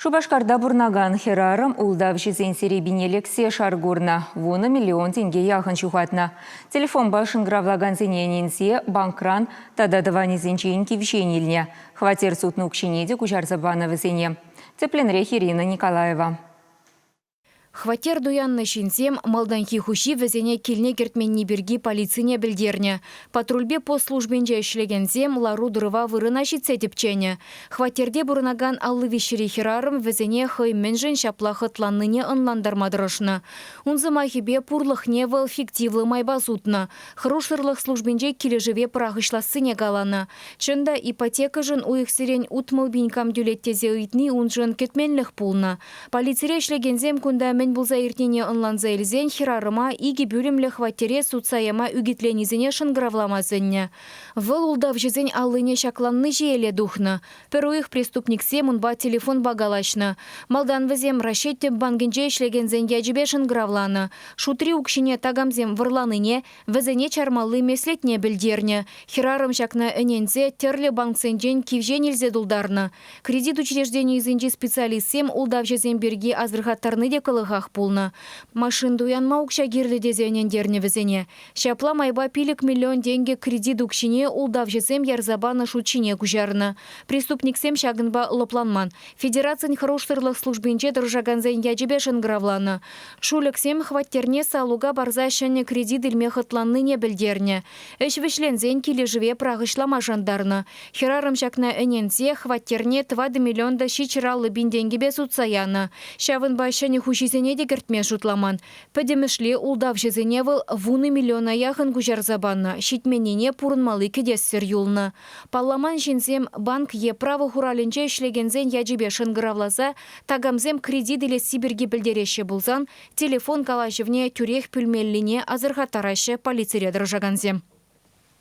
Шубашкарда бурнаган херарым улдав жизен серебинелексе шаргурна. Вуны миллион тенге яғын чухатна. Телефон башын гравлаган зенененсе банкран тададывани зенчейн кившенилне. Хватер сутнук чинеде кужарзабана везене. Цепленрех Ирина Николаева. Хватер дуянны шинсем малданхи хуши везене килне кертменни берги полицийне білдерне. Патрульбе постслужбенже ишлегензем лару дырыва вырына шитсетіпчене. Хватерде бұрынаган аллы вешері херарым везене хойменжен шаплахы тланныне ынландармадырышны. Унзы махибе пурлых невыл фиктивлы майбазутны. Хрушырлых службенже килежеве прахышласыне галаны. Чында ипотека жын уйықсерен утмыл бинкам дюлеттезе уйтни унжын кетменліх пулны. Полицейре ишлегензем күнда бұлза ертене онланза елзен хирарыма иги бөлімлі хваттере суцаяма үгітленізіне шынгравламазынне. Выл улдав жезен аллыне шакланны жиеле духны. Перуих преступниксе мұнба телефон багалашны. Малдан візем рашетте бангенже ішлегензен яджібе шынгравланы. Шутри укшине тагамзем вырланыне, візене чармалы меслетне білдерне. Хирарым шакна өнензе терлі банксенжен кивжен елзе дулдарны. Кредит учреждение изінже специалистсем улдав жезен берги азырхаттарны де кылыға пулна. Машин дуянма укша гирлі дезенендерне візене. Шапла майба пилік миллион денге кредит укшине улдав жезем ярзабаны шучине кужарны. Преступниксем шагынба лопланман. Федерациян хроштырлық службинче дыржаганзен яджібе шынгравланы. Шуліксем хваттерне салуга барза шәне кредит илме хытланныне білдерне. Эш вишлензен килежіве прағышлама жандарны. Херарым шакна өнензе хваттерне 2 миллионда шичыралы бинденгебе сутсаяны. Шавын башыне хушизене де кертме шутламан. Пәдемішле улдав жезеневыл вуны миллиона яғын күжарзабанны. Шитменене пурынмалы кедессер юлны. Палламан жинзем банк е правы хуралінче ішлегензен яджібе шынгыравлаза, тагамзем кредит или сибирге білдереші бұлзан, телефон калашевне тюрех пүлмеллине азырға тарашы полицейре дыржаганзем.